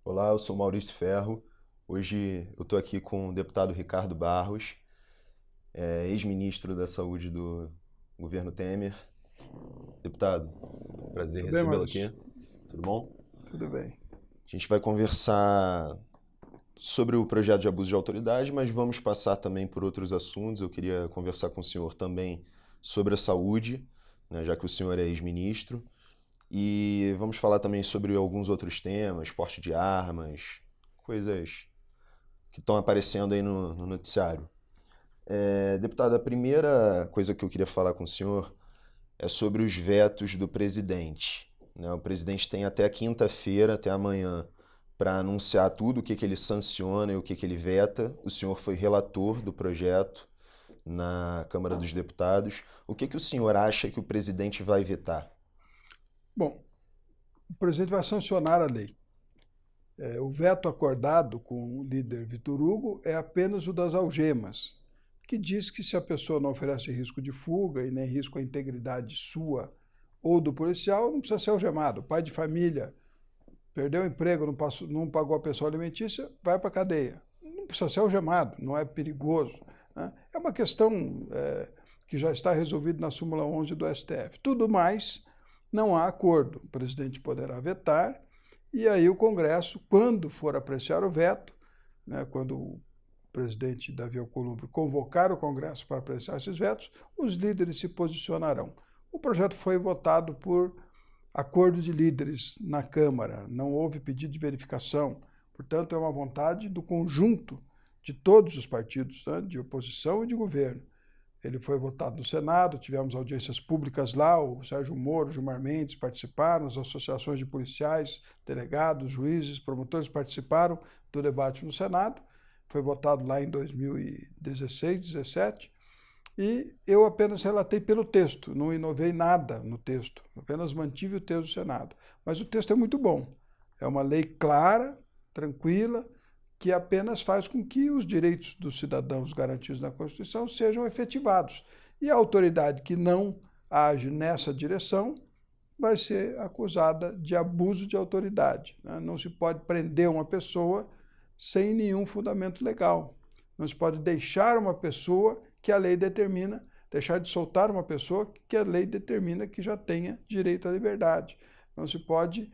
Olá, eu sou Maurício Ferro. Hoje eu estou aqui com o deputado Ricardo Barros, ex-ministro da Saúde do governo Temer. Deputado, prazer Tudo bem, recebê-lo Maurício? aqui. Tudo bom? Tudo bem. A gente vai conversar sobre o projeto de abuso de autoridade, mas vamos passar também por outros assuntos. Eu queria conversar com o senhor também sobre a saúde, né, já que o senhor é ex-ministro. E vamos falar também sobre alguns outros temas, porte de armas, coisas que estão aparecendo aí no noticiário. Deputado, a primeira coisa que eu queria falar com o senhor é sobre os vetos do presidente, né? O presidente tem até quinta-feira, até amanhã, para anunciar tudo o que ele sanciona e o que ele veta. O senhor foi relator do projeto na Câmara dos Deputados. O que o senhor acha que o presidente vai vetar? Bom, o presidente vai sancionar a lei. O veto acordado com o líder Vitor Hugo é apenas o das algemas, que diz que se a pessoa não oferece risco de fuga e nem risco à integridade sua ou do policial, não precisa ser algemado. O pai de família perdeu o emprego, não pagou a pensão alimentícia, vai para a cadeia. Não precisa ser algemado, não é perigoso, né? É uma questão que já está resolvida na súmula 11 do STF. Tudo mais, não há acordo. O presidente poderá vetar e aí o Congresso, quando for apreciar o veto, né, quando o presidente Davi Alcolumbre convocar o Congresso para apreciar esses vetos, os líderes se posicionarão. O projeto foi votado por acordo de líderes na Câmara, não houve pedido de verificação, portanto é uma vontade do conjunto de todos os partidos, né, de oposição e de governo. Ele foi votado no Senado, tivemos audiências públicas lá, o Sérgio Moro, o Gilmar Mendes participaram, as associações de policiais, delegados, juízes, promotores participaram do debate no Senado. Foi votado lá em 2016, 2017, e eu apenas relatei pelo texto, não inovei nada no texto, apenas mantive o texto do Senado. Mas o texto é muito bom, é uma lei clara, tranquila, que apenas faz com que os direitos dos cidadãos garantidos na Constituição sejam efetivados. E a autoridade que não age nessa direção vai ser acusada de abuso de autoridade, né? Não se pode prender uma pessoa sem nenhum fundamento legal. Não se pode deixar uma pessoa que a lei determina, deixar de soltar uma pessoa que a lei determina que já tenha direito à liberdade. Não se pode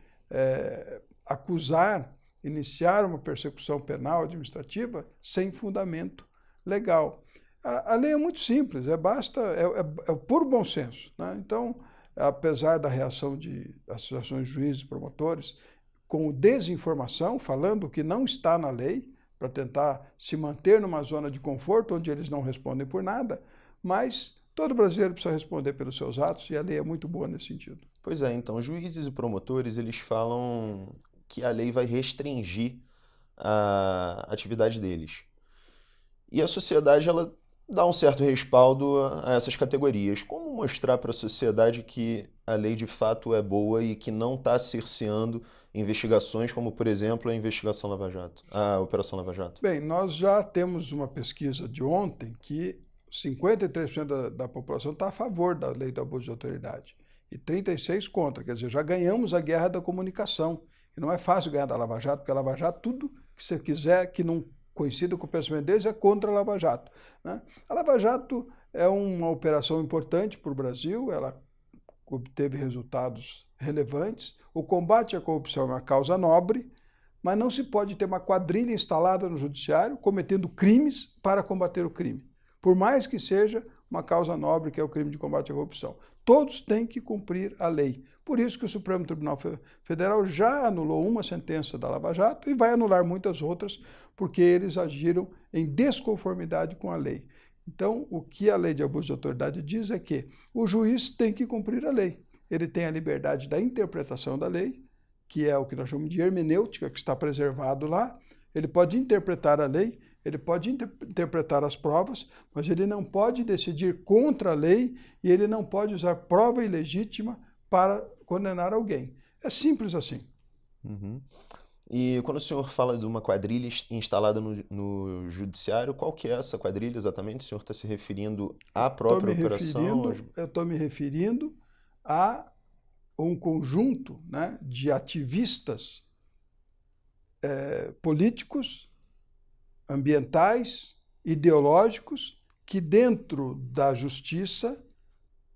acusar, iniciar uma persecução penal administrativa sem fundamento legal. A lei é muito simples, é o puro bom senso, né? Então, apesar da reação de associações de juízes e promotores, com desinformação, falando o que não está na lei, para tentar se manter numa zona de conforto onde eles não respondem por nada, mas todo brasileiro precisa responder pelos seus atos e a lei é muito boa nesse sentido. Pois é, então, juízes e promotores, eles falam que a lei vai restringir a atividade deles. E a sociedade, ela dá um certo respaldo a essas categorias. Como mostrar para a sociedade que a lei de fato é boa e que não está cerceando investigações, como, por exemplo, a investigação Lava Jato, a Operação Lava Jato? Bem, nós já temos uma pesquisa de ontem que 53% da população está a favor da lei do abuso de autoridade e 36% contra, quer dizer, já ganhamos a guerra da comunicação. E não é fácil ganhar da Lava Jato, porque a Lava Jato, tudo que você quiser que não coincida com o pensamento deles, é contra a Lava Jato, né? A Lava Jato é uma operação importante para o Brasil, ela obteve resultados relevantes. O combate à corrupção é uma causa nobre, mas não se pode ter uma quadrilha instalada no judiciário cometendo crimes para combater o crime, por mais que seja uma causa nobre, que é o crime de combate à corrupção. Todos têm que cumprir a lei. Por isso que o Supremo Tribunal Federal já anulou uma sentença da Lava Jato e vai anular muitas outras, porque eles agiram em desconformidade com a lei. Então, o que a lei de abuso de autoridade diz é que o juiz tem que cumprir a lei. Ele tem a liberdade da interpretação da lei, que é o que nós chamamos de hermenêutica, que está preservado lá. Ele pode interpretar a lei, ele pode interpretar as provas, mas ele não pode decidir contra a lei e ele não pode usar prova ilegítima para condenar alguém. É simples assim. Uhum. E quando o senhor fala de uma quadrilha instalada no judiciário, qual que é essa quadrilha exatamente? O senhor está se referindo à própria operação? Eu estou me referindo a um conjunto, né, de ativistas políticos, ambientais, ideológicos, que dentro da justiça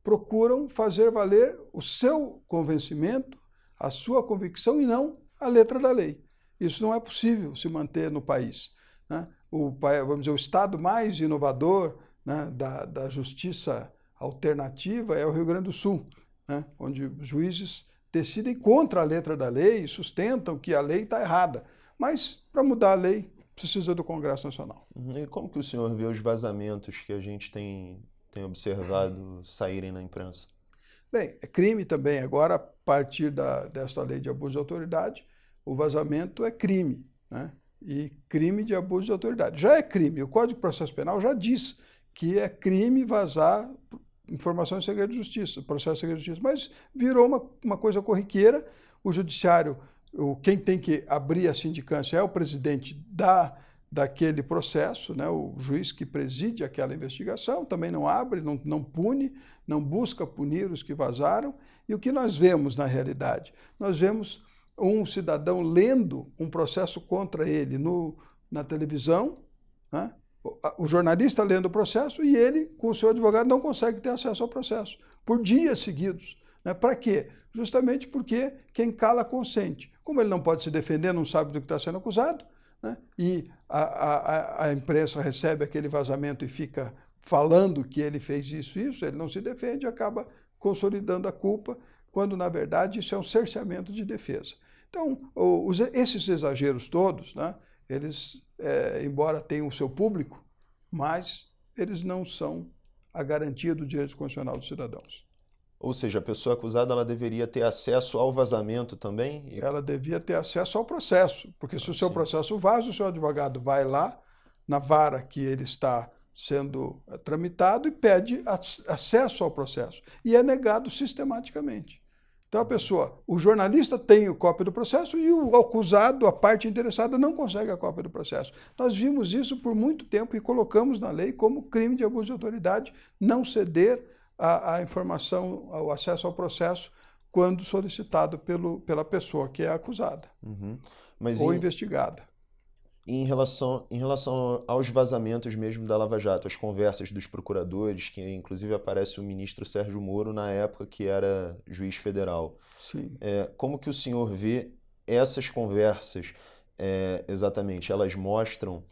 procuram fazer valer o seu convencimento, a sua convicção e não a letra da lei. Isso não é possível se manter no país, né? Vamos dizer, o estado mais inovador, né, da justiça alternativa é o Rio Grande do Sul, né, onde os juízes decidem contra a letra da lei e sustentam que a lei está errada. Mas, para mudar a lei, precisa do Congresso Nacional. E como que o senhor vê os vazamentos que a gente tem observado saírem na imprensa? Bem, é crime também. Agora, a partir desta lei de abuso de autoridade, o vazamento é crime, né? E crime de abuso de autoridade. Já é crime. O Código de Processo Penal já diz que é crime vazar informações em segredo de justiça, processo de segredo de justiça. Mas virou uma coisa corriqueira. O judiciário, quem tem que abrir a sindicância é o presidente daquele processo, né? O juiz que preside aquela investigação também não abre, não pune, não busca punir os que vazaram. E o que nós vemos na realidade? Nós vemos um cidadão lendo um processo contra ele na televisão, né? O jornalista lendo o processo e ele, com o seu advogado, não consegue ter acesso ao processo por dias seguidos, né? Para quê? Justamente porque quem cala consente. Como ele não pode se defender, não sabe do que está sendo acusado, né? E a imprensa recebe aquele vazamento e fica falando que ele fez isso, ele não se defende e acaba consolidando a culpa, quando, na verdade, isso é um cerceamento de defesa. Então, esses exageros todos, né, eles, embora tenham o seu público, mas eles não são a garantia do direito constitucional dos cidadãos. Ou seja, a pessoa acusada ela deveria ter acesso ao vazamento também? Ela devia ter acesso ao processo, porque se o seu processo vaza, o seu advogado vai lá na vara que ele está sendo tramitado e pede acesso ao processo. E é negado sistematicamente. Então, o jornalista tem a cópia do processo e o acusado, a parte interessada, não consegue a cópia do processo. Nós vimos isso por muito tempo e colocamos na lei como crime de abuso de autoridade não ceder a informação, o acesso ao processo, quando solicitado pela pessoa que é acusada ou investigada. Em relação aos vazamentos mesmo da Lava Jato, as conversas dos procuradores, que inclusive aparece o ministro Sérgio Moro na época que era juiz federal. Sim. Como que o senhor vê essas conversas exatamente? Elas mostram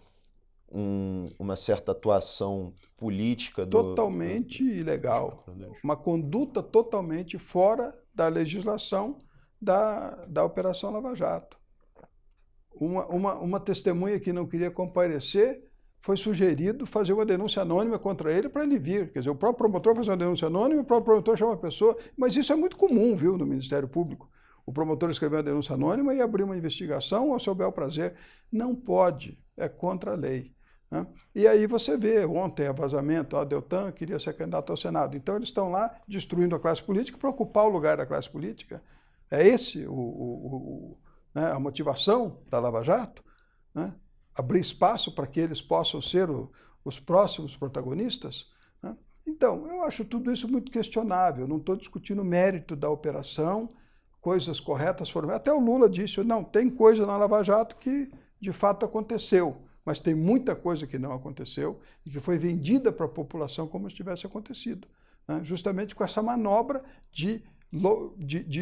uma certa atuação política totalmente ilegal, uma conduta totalmente fora da legislação da Operação Lava Jato. Uma testemunha que não queria comparecer foi sugerido fazer uma denúncia anônima contra ele para ele vir. Quer dizer, o próprio promotor faz uma denúncia anônima, o próprio promotor chama a pessoa, mas isso é muito comum, viu, no Ministério Público. O promotor escreveu uma denúncia anônima e abriu uma investigação ao seu bel prazer. Não pode, é contra a lei, né? E aí você vê, ontem, vazamento, a Deltan queria ser candidato ao Senado. Então eles estão lá destruindo a classe política para ocupar o lugar da classe política. É esse né, a motivação da Lava Jato, né? Abrir espaço para que eles possam ser os próximos protagonistas, né? Então, eu acho tudo isso muito questionável. Não estou discutindo o mérito da operação, coisas corretas foram. Até o Lula disse, não, tem coisa na Lava Jato que de fato aconteceu, mas tem muita coisa que não aconteceu e que foi vendida para a população como se tivesse acontecido, né? Justamente com essa manobra de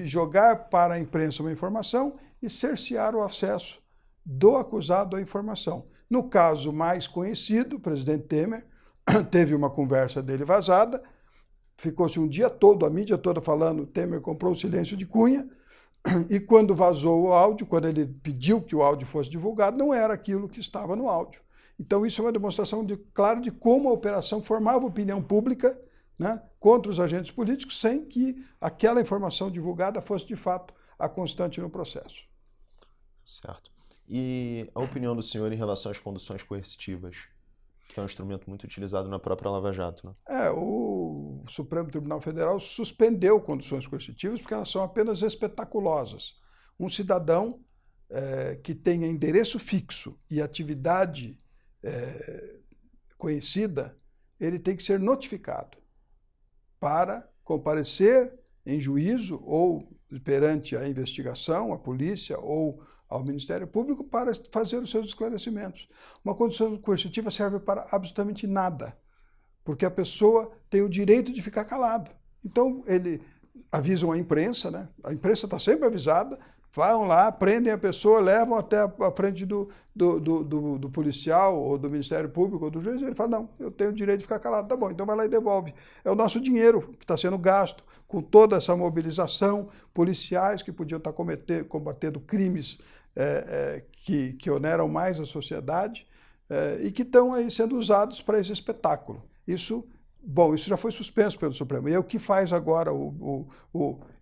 jogar para a imprensa uma informação e cercear o acesso do acusado à informação. No caso mais conhecido, o presidente Temer teve uma conversa dele vazada, ficou-se um dia todo, a mídia toda falando, Temer comprou o silêncio de Cunha, e quando vazou o áudio, quando ele pediu que o áudio fosse divulgado, não era aquilo que estava no áudio. Então isso é uma demonstração clara de como a operação formava opinião pública, né, contra os agentes políticos, sem que aquela informação divulgada fosse, de fato, a constante no processo. Certo. E a opinião do senhor em relação às conduções coercitivas, que é um instrumento muito utilizado na própria Lava Jato, né? O Supremo Tribunal Federal suspendeu conduções coercitivas porque elas são apenas espetaculosas. Um cidadão que tenha endereço fixo e atividade conhecida, ele tem que ser notificado para comparecer em juízo ou perante a investigação, a polícia ou ao Ministério Público para fazer os seus esclarecimentos. Uma condução coercitiva serve para absolutamente nada, porque a pessoa tem o direito de ficar calado. Então, ele avisam a imprensa, né? A imprensa está sempre avisada, vão lá, prendem a pessoa, levam até a frente do policial, ou do Ministério Público, ou do juiz, e ele fala, não, eu tenho o direito de ficar calado. Tá bom, então vai lá e devolve. É o nosso dinheiro que está sendo gasto com toda essa mobilização, policiais que podiam estar combatendo crimes que oneram mais a sociedade e que estão aí sendo usados para esse espetáculo. Isso já foi suspenso pelo Supremo. E o que faz agora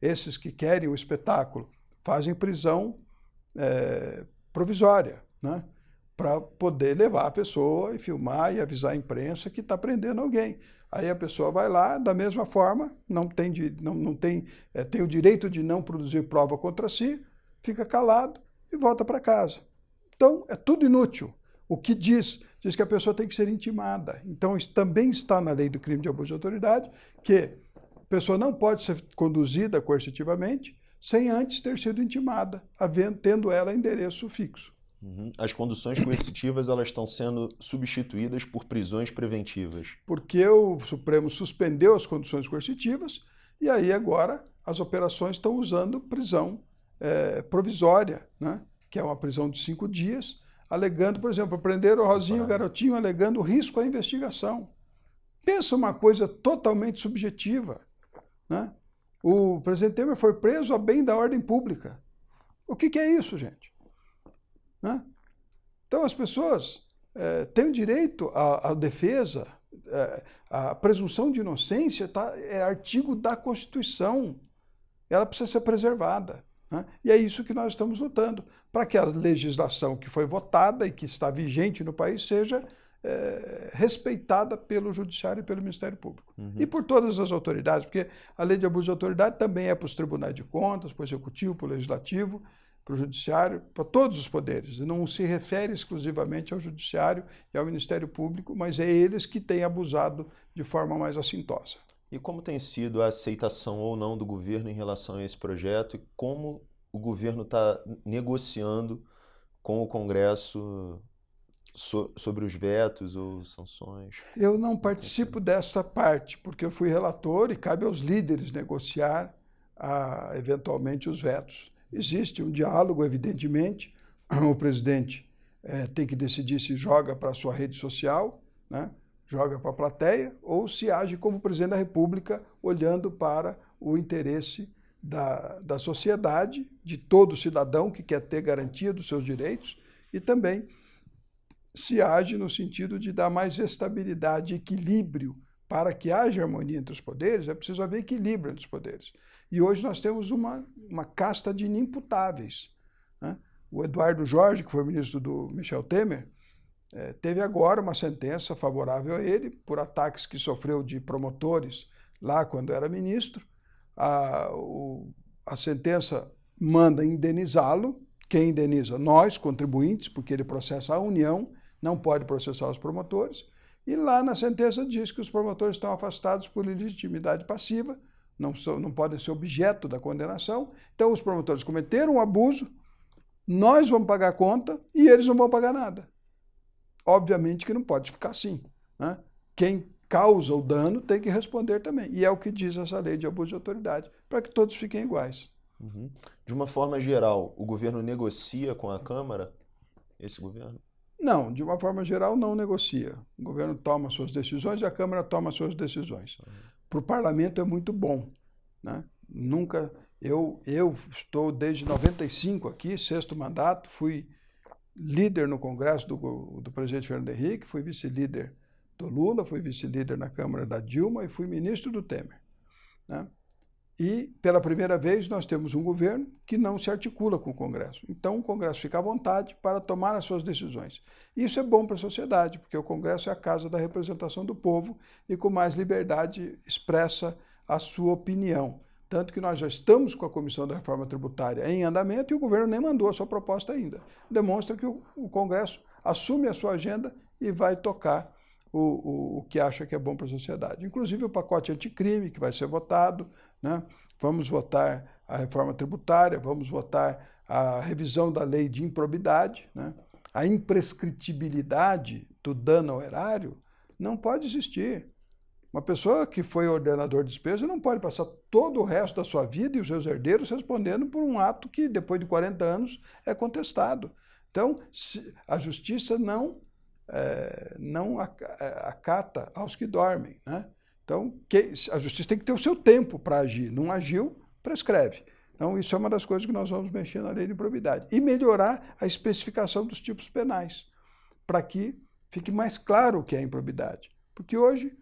esses que querem o espetáculo? Fazem prisão provisória, né? Para poder levar a pessoa e filmar e avisar a imprensa que está prendendo alguém. Aí a pessoa vai lá, da mesma forma, tem o direito de não produzir prova contra si, fica calado e volta para casa. Então, é tudo inútil. O que diz que a pessoa tem que ser intimada. Então, isso também está na lei do crime de abuso de autoridade, que a pessoa não pode ser conduzida coercitivamente sem antes ter sido intimada, tendo ela endereço fixo. As conduções coercitivas elas estão sendo substituídas por prisões preventivas. Porque o Supremo suspendeu as conduções coercitivas e aí agora as operações estão usando prisão provisória, né? Que é uma prisão de 5 dias, alegando, por exemplo, prender o Rosinho, o garotinho, alegando risco à investigação. Pensa uma coisa totalmente subjetiva, né? O presidente Temer foi preso a bem da ordem pública. O que é isso, gente? Né? Então, as pessoas têm o direito à defesa, a presunção de inocência é artigo da Constituição. Ela precisa ser preservada. Né? E é isso que nós estamos lutando, para que a legislação que foi votada e que está vigente no país seja respeitada pelo Judiciário e pelo Ministério Público. E por todas as autoridades, porque a lei de abuso de autoridade também é para os tribunais de contas, para o Executivo, para o Legislativo, para o Judiciário, para todos os poderes. Não se refere exclusivamente ao Judiciário e ao Ministério Público, mas é eles que têm abusado de forma mais assintosa. E como tem sido a aceitação ou não do governo em relação a esse projeto e como o governo está negociando com o Congresso sobre os vetos ou sanções? Eu não participo dessa parte, porque eu fui relator e cabe aos líderes negociar eventualmente os vetos. Existe um diálogo, evidentemente, o presidente tem que decidir se joga para a sua rede social, né? Joga para a plateia, ou se age como presidente da República, olhando para o interesse da sociedade, de todo cidadão que quer ter garantia dos seus direitos, e também se age no sentido de dar mais estabilidade e equilíbrio. Para que haja harmonia entre os poderes, é preciso haver equilíbrio entre os poderes. E hoje nós temos uma casta de inimputáveis, né? O Eduardo Jorge, que foi ministro do Michel Temer, teve agora uma sentença favorável a ele por ataques que sofreu de promotores lá quando era ministro. A sentença manda indenizá-lo. Quem indeniza? Nós, contribuintes, porque ele processa a União, não pode processar os promotores. E lá na sentença diz que os promotores estão afastados por ilegitimidade passiva, não podem ser objeto da condenação. Então os promotores cometeram um abuso, nós vamos pagar a conta e eles não vão pagar nada. Obviamente que não pode ficar assim, né? Quem causa o dano tem que responder também. E é o que diz essa lei de abuso de autoridade, para que todos fiquem iguais. De uma forma geral, o governo negocia com a Câmara? Esse governo? Não, de uma forma geral não negocia. O governo toma suas decisões e a Câmara toma suas decisões. Para o parlamento é muito bom, né? Eu estou desde 95 aqui, 6º mandato, fui líder no Congresso do presidente Fernando Henrique, fui vice-líder do Lula, fui vice-líder na Câmara da Dilma e fui ministro do Temer, né? E, pela primeira vez, nós temos um governo que não se articula com o Congresso. Então, o Congresso fica à vontade para tomar as suas decisões. Isso é bom para a sociedade, porque o Congresso é a casa da representação do povo e, com mais liberdade, expressa a sua opinião. Tanto que nós já estamos com a Comissão da Reforma Tributária em andamento e o governo nem mandou a sua proposta ainda. Demonstra que o Congresso assume a sua agenda e vai tocar o que acha que é bom para a sociedade. Inclusive o pacote anticrime, que vai ser votado, né? Vamos votar a reforma tributária, vamos votar a revisão da lei de improbidade, né? A imprescritibilidade do dano ao erário não pode existir. Uma pessoa que foi ordenador de despesa não pode passar todo o resto da sua vida e os seus herdeiros respondendo por um ato que, depois de 40 anos, é contestado. Então, a justiça não acata aos que dormem, né? Então, a justiça tem que ter o seu tempo para agir. Não agiu, prescreve. Então, isso é uma das coisas que nós vamos mexer na lei de improbidade. E melhorar a especificação dos tipos penais, para que fique mais claro o que é improbidade. Porque hoje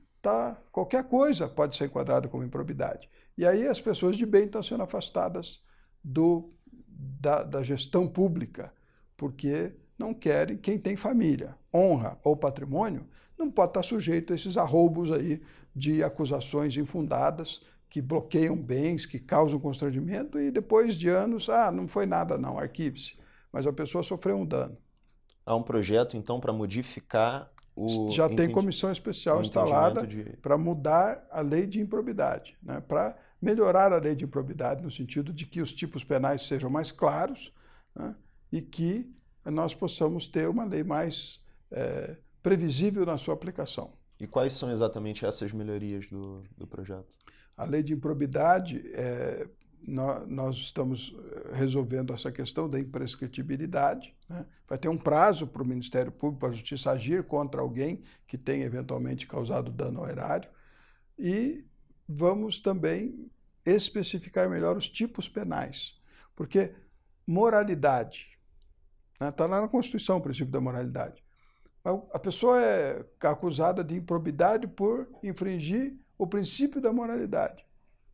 qualquer coisa pode ser enquadrada como improbidade. E aí as pessoas de bem estão sendo afastadas da gestão pública, porque não querem, quem tem família, honra ou patrimônio, não pode estar sujeito a esses arroubos aí de acusações infundadas, que bloqueiam bens, que causam constrangimento, e depois de anos, não foi nada não, arquive-se. Mas a pessoa sofreu um dano. Há um projeto, então, para modificar Já tem comissão especial instalada para mudar a lei de improbidade, né? Para melhorar a lei de improbidade, no sentido de que os tipos penais sejam mais claros, né? E que nós possamos ter uma lei mais previsível na sua aplicação. E quais são exatamente essas melhorias do projeto? A lei de improbidade, nós estamos resolvendo essa questão da imprescritibilidade, né? Vai ter um prazo para o Ministério Público, para a Justiça agir contra alguém que tenha eventualmente causado dano ao erário, e vamos também especificar melhor os tipos penais, porque moralidade, né? Está lá na Constituição o princípio da moralidade. A pessoa é acusada de improbidade por infringir o princípio da moralidade.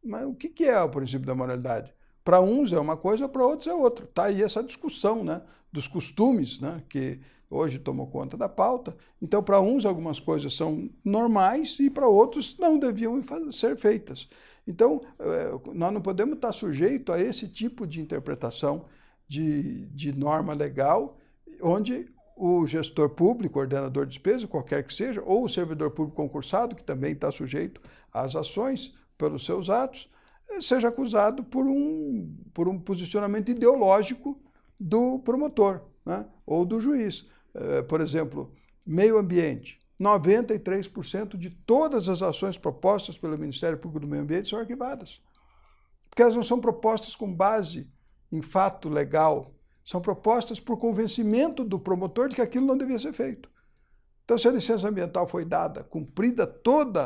Mas o que é o princípio da moralidade? Para uns é uma coisa, para outros é outra. Está aí essa discussão, né, dos costumes, né, que hoje tomou conta da pauta. Então, para uns, algumas coisas são normais e para outros não deviam ser feitas. Então, nós não podemos estar sujeitos a esse tipo de interpretação de norma legal, onde o gestor público, ordenador de despesa, qualquer que seja, ou o servidor público concursado, que também está sujeito às ações pelos seus atos, seja acusado por um posicionamento ideológico do promotor, né? Ou do juiz. Por exemplo, meio ambiente. 93% de todas as ações propostas pelo Ministério Público do Meio Ambiente são arquivadas. Porque elas não são propostas com base em fato legal, são propostas por convencimento do promotor de que aquilo não devia ser feito. Então, se a licença ambiental foi dada, cumprida todo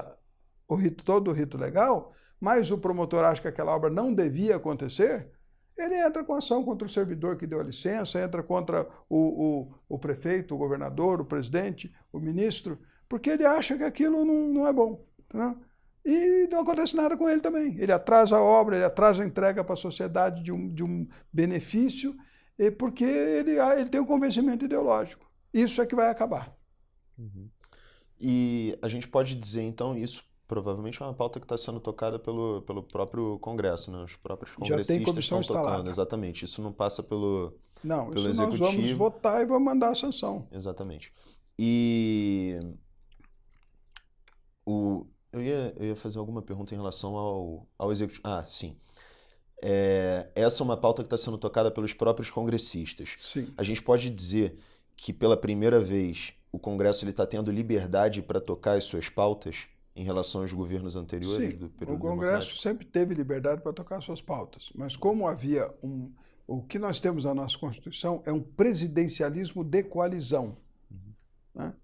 o rito legal, mas o promotor acha que aquela obra não devia acontecer, ele entra com ação contra o servidor que deu a licença, entra contra o prefeito, o governador, o presidente, o ministro, porque ele acha que aquilo não é bom, né? E não acontece nada com ele também. Ele atrasa a obra, ele atrasa a entrega para a sociedade de um benefício, porque ele tem um convencimento ideológico. Isso é que vai acabar. Uhum. E a gente pode dizer, então, isso provavelmente é uma pauta que está sendo tocada pelo próprio Congresso, né? Os próprios congressistas estão tocando. Exatamente. Isso não passa pelo Executivo. Nós vamos votar e vamos mandar a sanção. Exatamente. E eu ia fazer alguma pergunta em relação ao Executivo. Sim. Essa é uma pauta que está sendo tocada pelos próprios congressistas. Sim. A gente pode dizer que, pela primeira vez, o Congresso está tendo liberdade para tocar as suas pautas em relação aos governos anteriores? Sim, do período o Congresso democrático? sempre teve liberdade para tocar suas pautas, mas como havia o que nós temos na nossa Constituição é um presidencialismo de coalizão. Né?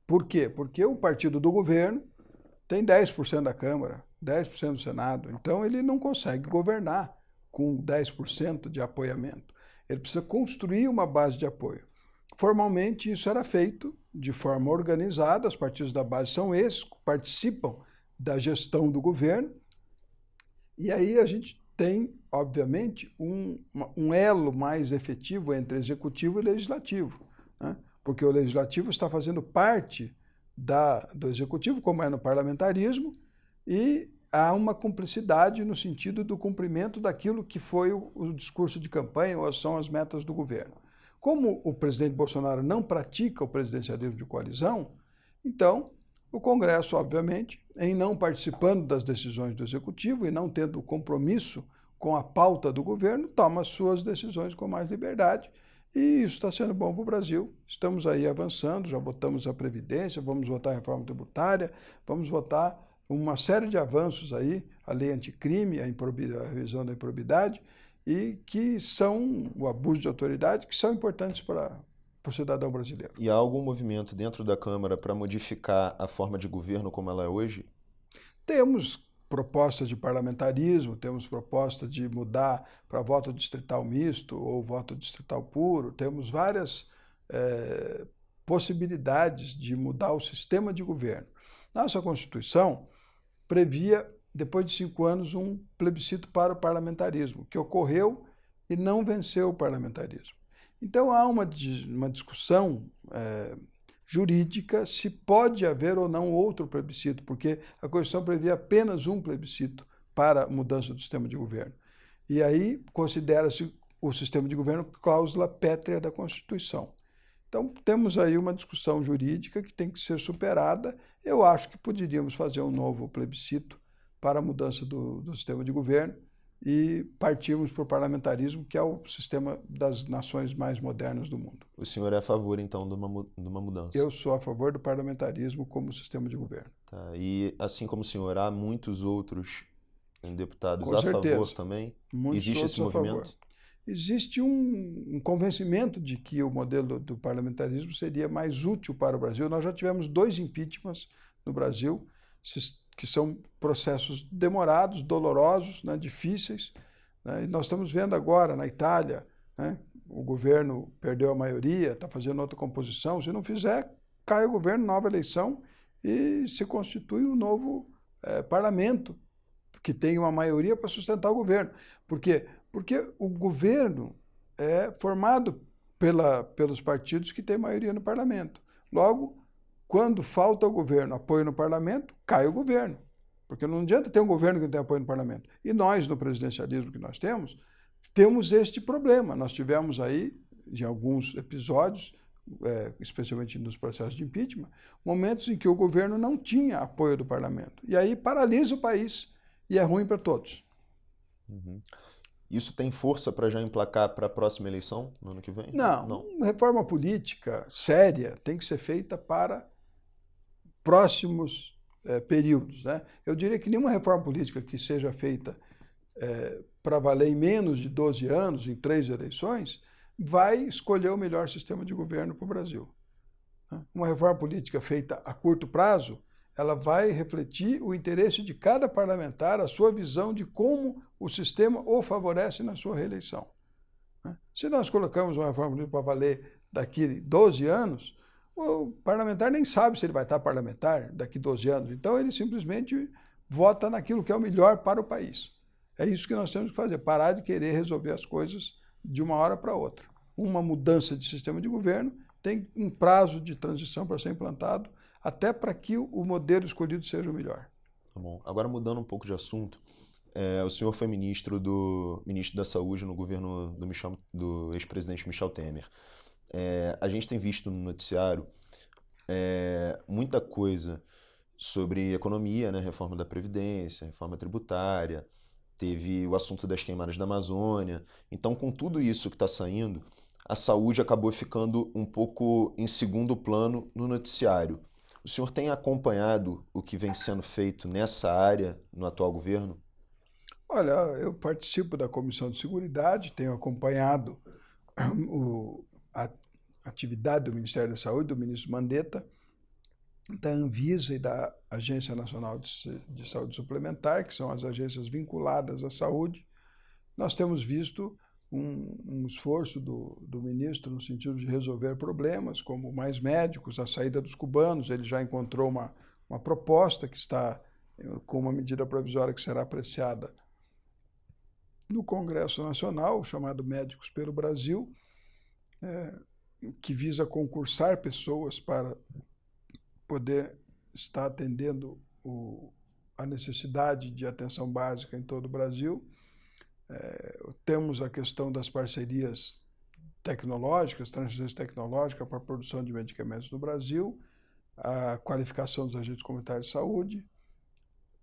Por quê? Porque o partido do governo tem 10% da Câmara, 10% do Senado, então ele não consegue governar com 10% de apoiamento. Ele precisa construir uma base de apoio. Formalmente, isso era feito de forma organizada, os partidos da base são esses, participam da gestão do governo, e aí a gente tem, obviamente, um elo mais efetivo entre executivo e legislativo, né? Porque o legislativo está fazendo parte do executivo, como é no parlamentarismo, e há uma cumplicidade no sentido do cumprimento daquilo que foi o discurso de campanha ou são as metas do governo. Como o presidente Bolsonaro não pratica o presidencialismo de coalizão, então o Congresso, obviamente, em não participando das decisões do Executivo e não tendo compromisso com a pauta do governo, toma suas decisões com mais liberdade. E isso está sendo bom para o Brasil. Estamos aí avançando, já votamos a Previdência, vamos votar a reforma tributária, vamos votar uma série de avanços aí, a lei anticrime, a revisão da improbidade, e que são o abuso de autoridade, que são importantes para o cidadão brasileiro. E há algum movimento dentro da Câmara para modificar a forma de governo como ela é hoje? Temos propostas de parlamentarismo, temos proposta de mudar para voto distrital misto ou voto distrital puro, temos várias possibilidades de mudar o sistema de governo. Nossa Constituição previa, depois de 5 anos, um plebiscito para o parlamentarismo, que ocorreu e não venceu o parlamentarismo. Então há uma discussão jurídica se pode haver ou não outro plebiscito, porque a Constituição previa apenas um plebiscito para a mudança do sistema de governo. E aí considera-se o sistema de governo cláusula pétrea da Constituição. Então temos aí uma discussão jurídica que tem que ser superada. Eu acho que poderíamos fazer um novo plebiscito para a mudança do sistema de governo e partirmos para o parlamentarismo, que é o sistema das nações mais modernas do mundo. O senhor é a favor, então, de uma mudança? Eu sou a favor do parlamentarismo como sistema de governo. Tá. E, assim como o senhor, há muitos outros deputados Com a certeza. favor também? Muitos Existe esse outros a movimento? favor. Existe um convencimento de que o modelo do parlamentarismo seria mais útil para o Brasil. Nós já tivemos 2 impeachments no Brasil, que são processos demorados, dolorosos, né, difíceis. Né, e nós estamos vendo agora na Itália, né, o governo perdeu a maioria, está fazendo outra composição. Se não fizer, cai o governo, nova eleição e se constitui um novo parlamento que tem uma maioria para sustentar o governo. Por quê? Porque o governo é formado pelos partidos que têm maioria no parlamento. Logo, quando falta ao governo apoio no parlamento, cai o governo. Porque não adianta ter um governo que não tem apoio no parlamento. E nós, no presidencialismo que nós temos este problema. Nós tivemos aí, em alguns episódios, especialmente nos processos de impeachment, momentos em que o governo não tinha apoio do parlamento. E aí paralisa o país e é ruim para todos. Uhum. Isso tem força para já emplacar para a próxima eleição, no ano que vem? Não. Reforma política séria tem que ser feita para próximos períodos. Né? Eu diria que nenhuma reforma política que seja feita para valer em menos de 12 anos, em 3 eleições, vai escolher o melhor sistema de governo para o Brasil. Né? Uma reforma política feita a curto prazo, ela vai refletir o interesse de cada parlamentar, a sua visão de como o sistema o favorece na sua reeleição. Né? Se nós colocamos uma reforma política para valer daqui 12 anos, o parlamentar nem sabe se ele vai estar parlamentar daqui 12 anos. Então, ele simplesmente vota naquilo que é o melhor para o país. É isso que nós temos que fazer, parar de querer resolver as coisas de uma hora para outra. Uma mudança de sistema de governo tem um prazo de transição para ser implantado, até para que o modelo escolhido seja o melhor. Tá bom. Agora, mudando um pouco de assunto, o senhor foi ministro da Saúde no governo do ex-presidente Michel Temer. A gente tem visto no noticiário muita coisa sobre economia, né? Reforma da Previdência, reforma tributária, teve o assunto das queimadas da Amazônia. Então, com tudo isso que está saindo, a saúde acabou ficando um pouco em segundo plano no noticiário. O senhor tem acompanhado o que vem sendo feito nessa área no atual governo? Olha, eu participo da Comissão de Seguridade, tenho acompanhado a atividade do Ministério da Saúde, do ministro Mandetta, da Anvisa e da Agência Nacional de Saúde Suplementar, que são as agências vinculadas à saúde. Nós temos visto um esforço do ministro no sentido de resolver problemas, como mais médicos, a saída dos cubanos. Ele já encontrou uma proposta que está com uma medida provisória que será apreciada no Congresso Nacional, chamado Médicos pelo Brasil, que visa concursar pessoas para poder estar atendendo a necessidade de atenção básica em todo o Brasil. Temos a questão das parcerias tecnológicas, transferência tecnológica para a produção de medicamentos no Brasil, a qualificação dos agentes comunitários de saúde.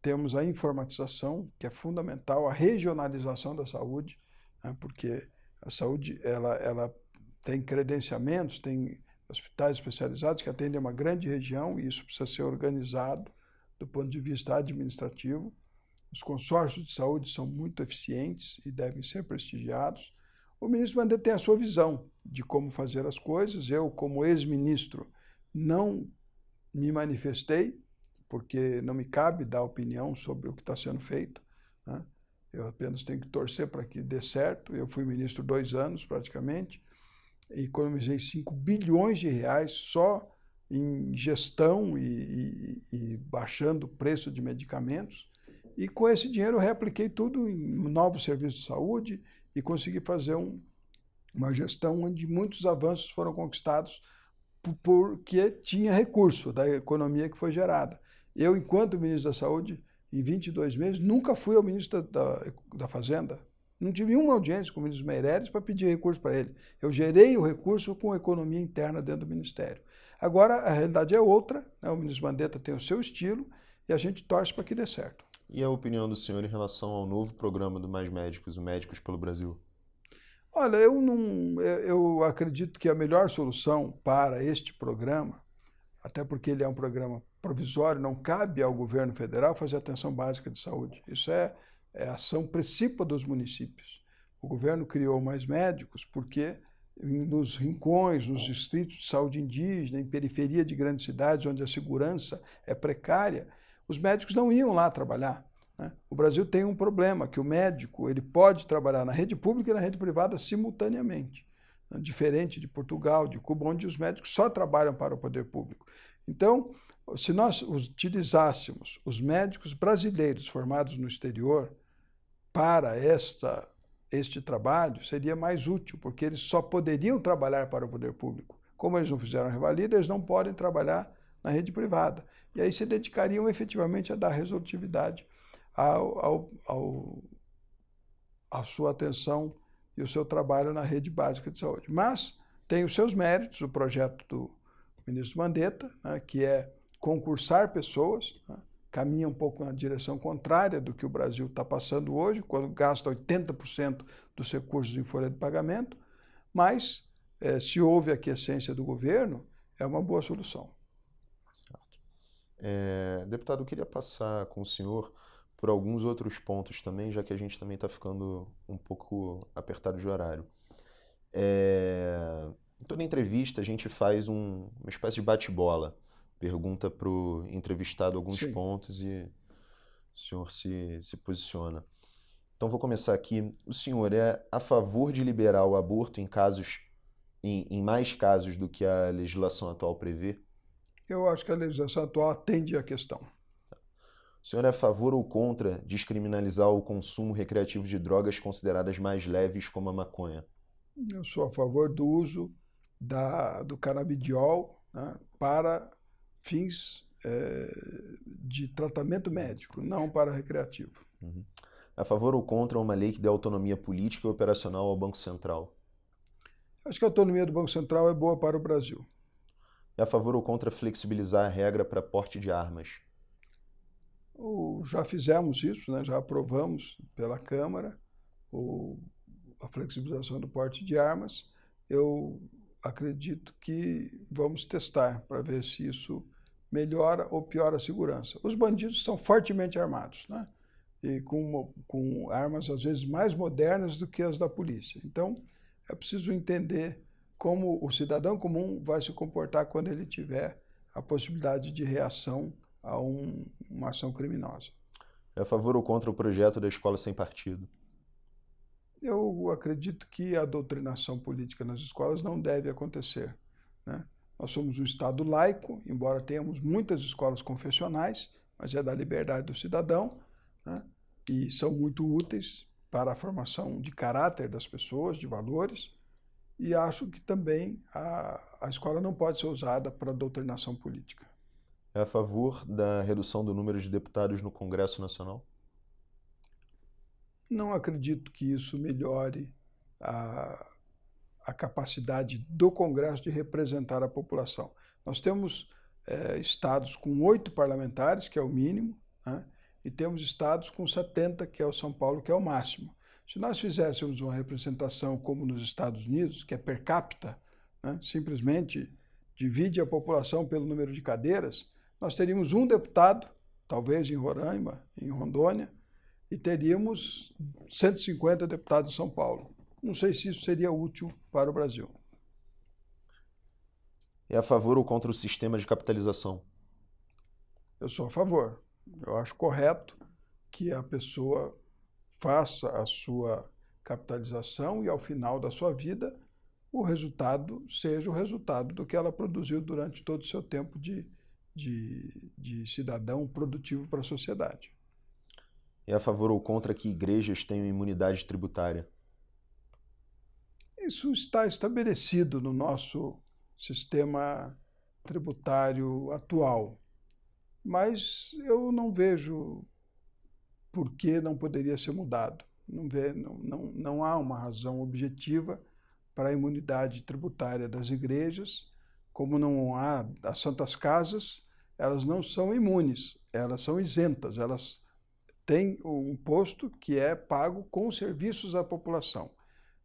temos a informatização, que é fundamental, a regionalização da saúde, né, porque a saúde ela tem credenciamentos, tem hospitais especializados que atendem a uma grande região e isso precisa ser organizado do ponto de vista administrativo. Os consórcios de saúde são muito eficientes e devem ser prestigiados. O ministro Mandetta tem a sua visão de como fazer as coisas. Eu, como ex-ministro, não me manifestei, porque não me cabe dar opinião sobre o que está sendo feito, né? Eu apenas tenho que torcer para que dê certo. Eu fui ministro 2 anos, praticamente, e economizei 5 bilhões de reais só em gestão e baixando o preço de medicamentos. E com esse dinheiro eu reapliquei tudo em novos serviços de saúde e consegui fazer uma gestão onde muitos avanços foram conquistados porque tinha recurso da economia que foi gerada. Eu, enquanto ministro da Saúde, em 22 meses, nunca fui ao ministro da Fazenda. Não tive uma audiência com o ministro Meirelles para pedir recurso para ele. Eu gerei o recurso com a economia interna dentro do Ministério. Agora, a realidade é outra, né? O ministro Mandetta tem o seu estilo e a gente torce para que dê certo. E a opinião do senhor em relação ao novo programa do Mais Médicos, o Médicos pelo Brasil? Olha, eu acredito que a melhor solução para este programa, até porque ele é um programa provisório, não cabe ao governo federal fazer atenção básica de saúde. Isso é ação principal dos municípios. O governo criou Mais Médicos porque nos rincões, nos distritos de saúde indígena, em periferia de grandes cidades, onde a segurança é precária, os médicos não iam lá trabalhar, né? O Brasil tem um problema, que o médico ele pode trabalhar na rede pública e na rede privada simultaneamente, né? Diferente de Portugal, de Cuba, onde os médicos só trabalham para o poder público. Então, se nós utilizássemos os médicos brasileiros formados no exterior para este trabalho, seria mais útil, porque eles só poderiam trabalhar para o poder público. Como eles não fizeram a revalida, eles não podem trabalhar na rede privada. E aí se dedicariam efetivamente a dar resolutividade à sua atenção e o seu trabalho na rede básica de saúde. Mas tem os seus méritos, o projeto do ministro Mandetta, né, que é concursar pessoas, né, caminha um pouco na direção contrária do que o Brasil está passando hoje, quando gasta 80% dos recursos em folha de pagamento, mas se houve a aquiescência do governo, é uma boa solução. Deputado, eu queria passar com o senhor por alguns outros pontos também, já que a gente também está ficando um pouco apertado de horário. Em toda entrevista a gente faz uma espécie de bate-bola, pergunta para o entrevistado alguns Sim. pontos e o senhor se posiciona. Então vou começar aqui. O senhor é a favor de liberar o aborto em mais casos do que a legislação atual prevê? Eu acho que a legislação atual atende à questão. O senhor é a favor ou contra descriminalizar o consumo recreativo de drogas consideradas mais leves, como a maconha? Eu sou a favor do uso do canabidiol, né, para fins de tratamento médico, não para recreativo. Uhum. A favor ou contra uma lei que dê autonomia política e operacional ao Banco Central? Acho que a autonomia do Banco Central é boa para o Brasil. É a favor ou contra flexibilizar a regra para porte de armas? Já fizemos isso, né? Já aprovamos pela Câmara a flexibilização do porte de armas. Eu acredito que vamos testar para ver se isso melhora ou piora a segurança. Os bandidos são fortemente armados, né? E com armas às vezes mais modernas do que as da polícia. Então, é preciso entender como o cidadão comum vai se comportar quando ele tiver a possibilidade de reação a uma ação criminosa. É a favor ou contra o projeto da escola sem partido? Eu acredito que a doutrinação política nas escolas não deve acontecer, né? Nós somos um Estado laico, embora tenhamos muitas escolas confessionais, mas é da liberdade do cidadão, né? E são muito úteis para a formação de caráter das pessoas, de valores, e acho que também a escola não pode ser usada para doutrinação política. É a favor da redução do número de deputados no Congresso Nacional? Não acredito que isso melhore a capacidade do Congresso de representar a população. Nós temos estados com 8 parlamentares, que é o mínimo, né? e temos estados com 70, que é o São Paulo, que é o máximo. Se nós fizéssemos uma representação como nos Estados Unidos, que é per capita, né, simplesmente divide a população pelo número de cadeiras, nós teríamos um deputado, talvez em Roraima, em Rondônia, e teríamos 150 deputados em São Paulo. Não sei se isso seria útil para o Brasil. É a favor ou contra o sistema de capitalização? Eu sou a favor. Eu acho correto que a pessoa faça a sua capitalização e, ao final da sua vida, o resultado seja o resultado do que ela produziu durante todo o seu tempo de cidadão produtivo para a sociedade. É a favor ou contra que igrejas tenham imunidade tributária? Isso está estabelecido no nosso sistema tributário atual, mas eu não vejo por que não poderia ser mudado. Não há uma razão objetiva para a imunidade tributária das igrejas, como não há as santas casas, elas não são imunes, elas são isentas, elas têm um imposto que é pago com serviços à população.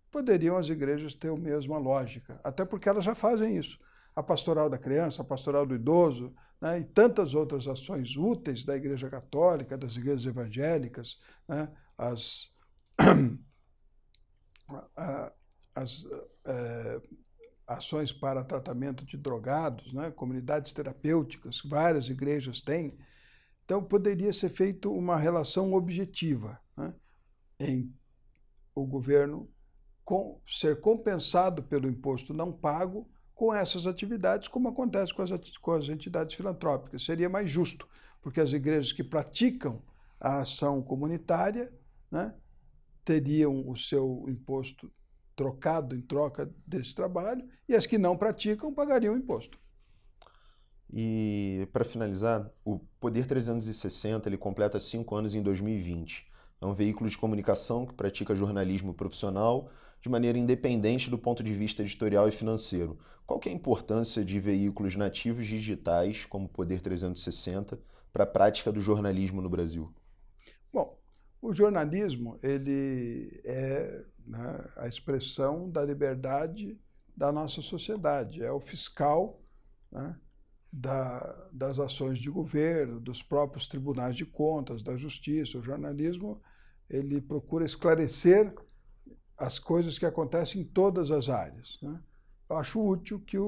Poderiam as igrejas ter a mesma lógica, até porque elas já fazem isso. A pastoral da criança, a pastoral do idoso, né, e tantas outras ações úteis da Igreja Católica, das igrejas evangélicas, né, as ações para tratamento de drogados, né, comunidades terapêuticas, várias igrejas têm. Então, poderia ser feita uma relação objetiva, né, em o governo ser compensado pelo imposto não pago com essas atividades, como acontece com as entidades filantrópicas. Seria mais justo, porque as igrejas que praticam a ação comunitária, né, teriam o seu imposto trocado em troca desse trabalho, e as que não praticam pagariam imposto. E, para finalizar, o Poder 360 ele completa 5 anos em 2020. É um veículo de comunicação que pratica jornalismo profissional de maneira independente do ponto de vista editorial e financeiro. Qual que é a importância de veículos nativos digitais, como o Poder 360, para a prática do jornalismo no Brasil? Bom, o jornalismo ele é, né, a expressão da liberdade da nossa sociedade, é o fiscal, né, das ações de governo, dos próprios tribunais de contas, da justiça. O jornalismo ele procura esclarecer as coisas que acontecem em todas as áreas, né? Eu acho útil que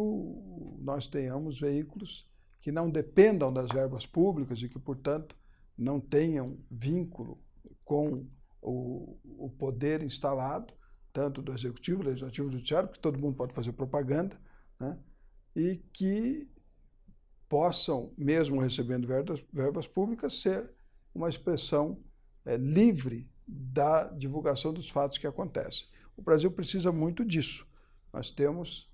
nós tenhamos veículos que não dependam das verbas públicas e que, portanto, não tenham vínculo com o poder instalado, tanto do Executivo, Legislativo e Judiciário, porque todo mundo pode fazer propaganda, né? E que possam, mesmo recebendo verbas públicas, ser uma expressão livre da divulgação dos fatos que acontecem. O Brasil precisa muito disso. Nós temos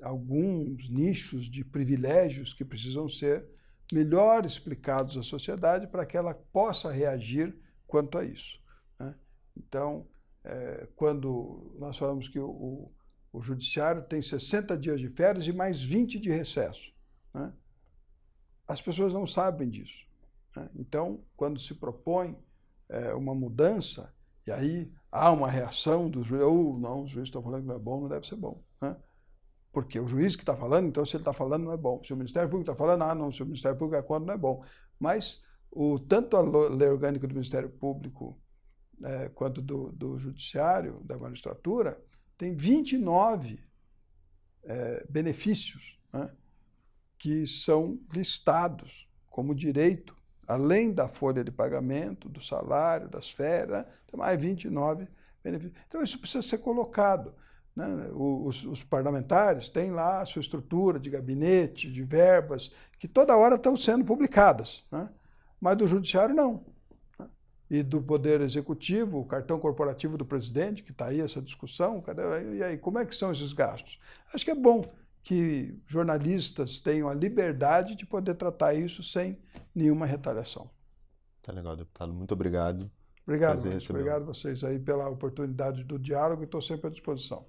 alguns nichos de privilégios que precisam ser melhor explicados à sociedade para que ela possa reagir quanto a isso, né? Então, quando nós falamos que o judiciário tem 60 dias de férias e mais 20 de recesso, né? As pessoas não sabem disso, né? Então, quando se propõe uma mudança, e aí há uma reação do juiz, ou não, o juiz está falando que não é bom, não deve ser bom, né? Porque o juiz que está falando, então se ele está falando não é bom. Se o Ministério Público está falando, não, se o Ministério Público é contra, não é bom. Mas tanto a lei orgânica do Ministério Público quanto do Judiciário, da magistratura, tem 29 benefícios, né, que são listados como direito, além da folha de pagamento, do salário, das férias, né, tem mais 29 benefícios. Então, isso precisa ser colocado, né? Os parlamentares têm lá a sua estrutura de gabinete, de verbas, que toda hora estão sendo publicadas, né? Mas do Judiciário, não. E do Poder Executivo, o cartão corporativo do presidente, que está aí essa discussão, e aí, como é que são esses gastos? Acho que é bom que jornalistas tenham a liberdade de poder tratar isso sem nenhuma retaliação. Tá legal, deputado. Muito obrigado. Obrigado, obrigado a vocês aí pela oportunidade do diálogo e estou sempre à disposição.